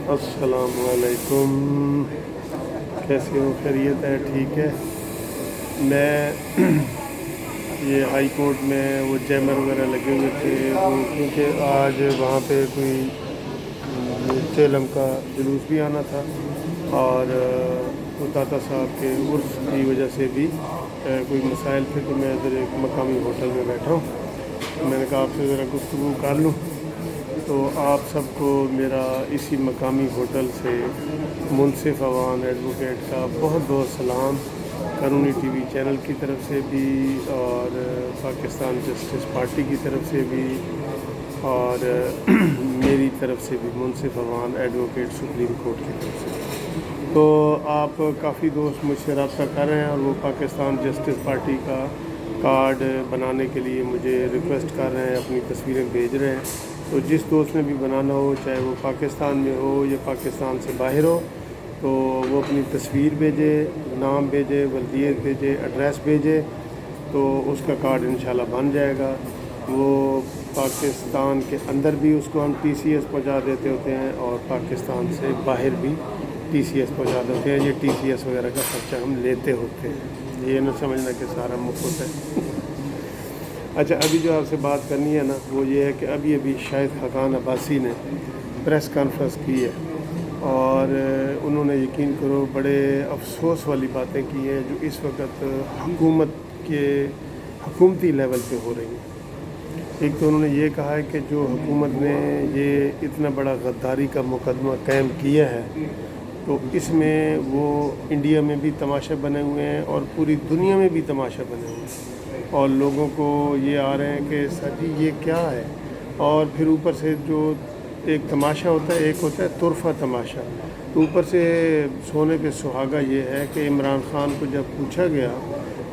السلام علیکم، کیسے ہو؟ خیریت ہے؟ ٹھیک ہے۔ میں یہ ہائی کورٹ میں وہ جیمر وغیرہ لگے ہوئے تھے، وہ کیونکہ آج وہاں پہ کوئی چیلم کا جلوس بھی آنا تھا اور داتا صاحب کے عرس کی وجہ سے بھی کوئی مسائل تھے، تو میں ادھر ایک مقامی ہوٹل میں بیٹھا ہوں۔ میں نے کہا آپ سے ذرا گفتگو کر لوں، تو آپ سب کو میرا اسی مقامی ہوٹل سے منصف عوان ایڈوکیٹ کا بہت بہت سلام، قانونی ٹی وی چینل کی طرف سے بھی اور پاکستان جسٹس پارٹی کی طرف سے بھی اور میری طرف سے بھی، منصف عوان ایڈوکیٹ سپریم کورٹ کی طرف سے۔ تو آپ کافی دوست مجھ سے رابطہ کر رہے ہیں اور وہ پاکستان جسٹس پارٹی کا کارڈ بنانے کے لیے مجھے ریکویسٹ کر رہے ہیں، اپنی تصویریں بھیج رہے ہیں۔ تو جس دوست نے بھی بنانا ہو، چاہے وہ پاکستان میں ہو یا پاکستان سے باہر ہو، تو وہ اپنی تصویر بھیجے، نام بھیجے، ولدیت بھیجے، ایڈریس بھیجے، تو اس کا کارڈ انشاءاللہ بن جائے گا۔ وہ پاکستان کے اندر بھی اس کو ہم ٹی سی ایس پہنچا دیتے ہوتے ہیں اور پاکستان سے باہر بھی ٹی سی ایس پہنچا دیتے ہیں۔ یہ ٹی سی ایس وغیرہ کا خرچہ ہم لیتے ہوتے ہیں، یہ نہ سمجھنا کہ سارا مفت ہے۔ اچھا، ابھی جو آپ سے بات کرنی ہے نا، وہ یہ ہے کہ ابھی شاہد خاقان عباسی نے پریس کانفرنس کی ہے اور انہوں نے یقین کرو بڑے افسوس والی باتیں کی ہیں جو اس وقت حکومتی لیول پہ ہو رہی ہیں۔ ایک تو انہوں نے یہ کہا ہے کہ جو حکومت نے یہ اتنا بڑا غداری کا مقدمہ قائم کیا ہے، تو اس میں وہ انڈیا میں بھی تماشا بنے ہوئے ہیں اور پوری دنیا میں بھی تماشا بنے ہوئے ہیں، اور لوگوں کو یہ آ رہے ہیں کہ سر جی یہ کیا ہے۔ اور پھر اوپر سے جو ایک تماشا ہوتا ہے، ایک ہوتا ہے طرفہ تماشا، تو اوپر سے سونے پہ سہاگا یہ ہے کہ عمران خان کو جب پوچھا گیا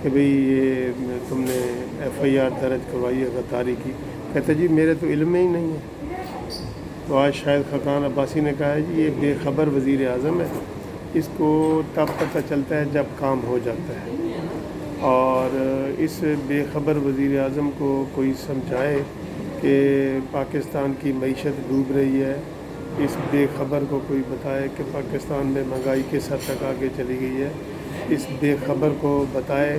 کہ بھئی یہ تم نے ایف آئی آر درج کروائی ہے غداری کی، کہتا جی میرے تو علم میں ہی نہیں ہے۔ تو آج شاہد خاقان عباسی نے کہا ہے جی یہ بے خبر وزیر اعظم ہے، اس کو تب پتہ چلتا ہے جب کام ہو جاتا ہے، اور اس بے خبر وزیر اعظم کو کوئی سمجھائے کہ پاکستان کی معیشت ڈوب رہی ہے، اس بے خبر کو کوئی بتائے کہ پاکستان میں مہنگائی کس حد تک آگے چلی گئی ہے، اس بے خبر کو بتائے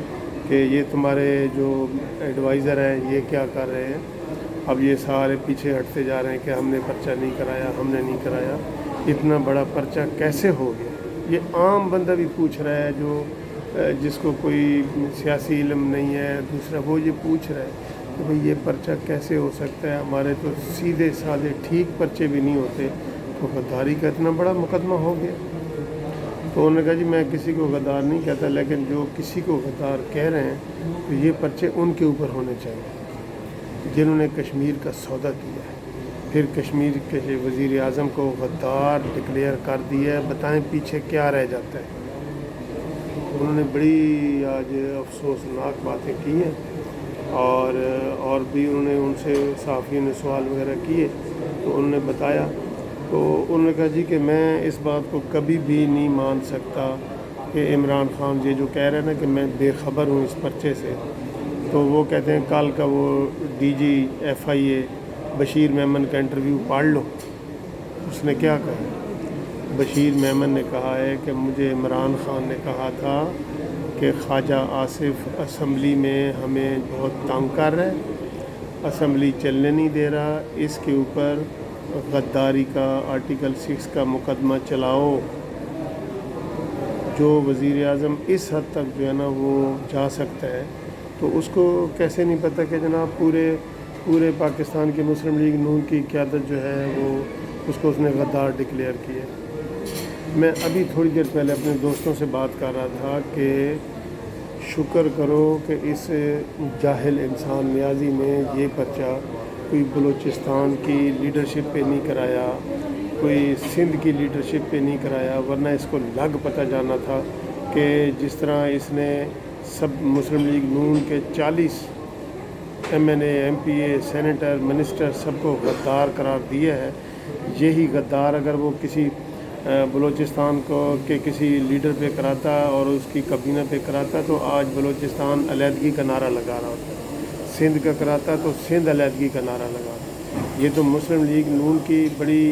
کہ یہ تمہارے جو ایڈوائزر ہیں یہ کیا کر رہے ہیں۔ اب یہ سارے پیچھے ہٹتے جا رہے ہیں کہ ہم نے پرچہ نہیں کرایا، ہم نے نہیں کرایا۔ اتنا بڑا پرچہ کیسے ہو گیا؟ یہ عام بندہ بھی پوچھ رہا ہے، جو جس کو کوئی سیاسی علم نہیں ہے، دوسرا وہ یہ پوچھ رہا ہے کہ بھئی یہ پرچہ کیسے ہو سکتا ہے؟ ہمارے تو سیدھے سادے ٹھیک پرچے بھی نہیں ہوتے، تو غداری کا اتنا بڑا مقدمہ ہو گیا۔ تو انہوں نے کہا جی میں کسی کو غدار نہیں کہتا، لیکن جو کسی کو غدار کہہ رہے ہیں تو یہ پرچے ان کے اوپر ہونے چاہیے جنہوں نے کشمیر کا سودا کیا ہے، پھر کشمیر کے وزیر اعظم کو غدار ڈکلیئر کر دیا ہے۔ بتائیں پیچھے کیا رہ جاتا ہے؟ انہوں نے بڑی آج افسوسناک باتیں کی ہیں، اور بھی انہوں نے ان سے صحافیوں نے سوال وغیرہ کیے تو انہوں نے بتایا، تو انہوں نے کہا جی کہ میں اس بات کو کبھی بھی نہیں مان سکتا کہ عمران خان یہ جو کہہ رہے ہیں نا کہ میں بے خبر ہوں اس پرچے سے، تو وہ کہتے ہیں کل کا وہ ڈی جی ایف آئی اے بشیر میمن کا انٹرویو پڑھ لو، اس نے کیا کہا۔ بشیر میمن نے کہا ہے کہ مجھے عمران خان نے کہا تھا کہ خواجہ آصف اسمبلی میں ہمیں بہت تنگ کر رہا ہے، اسمبلی چلنے نہیں دے رہا، اس کے اوپر غداری کا آرٹیکل 6 کا مقدمہ چلاؤ۔ جو وزیر اعظم اس حد تک جو ہے نا وہ جا سکتا ہے، تو اس کو کیسے نہیں پتہ کہ جناب پورے پاکستان کی مسلم لیگ نون کی قیادت جو ہے وہ اس نے غدار ڈکلیئر کیا۔ میں ابھی تھوڑی دیر پہلے اپنے دوستوں سے بات کر رہا تھا کہ شکر کرو کہ اس جاہل انسان نیازی نے یہ پرچہ کوئی بلوچستان کی لیڈرشپ پہ نہیں کرایا، کوئی سندھ کی لیڈرشپ پہ نہیں کرایا، ورنہ اس کو لگ پتہ جانا تھا کہ جس طرح اس نے سب مسلم لیگ نون کے 40 ایم این اے، ایم پی اے، سینیٹر، منسٹر سب کو غدار قرار دیا ہے، یہی غدار اگر وہ کسی بلوچستان کے کسی لیڈر پہ کراتا اور اس کی کابینہ پہ کراتا تو آج بلوچستان علیحدگی کا نعرہ لگا رہا ہوتا، سندھ کا کراتا تو سندھ علیحدگی کا نعرہ لگا رہا۔ یہ تو مسلم لیگ نون کی بڑی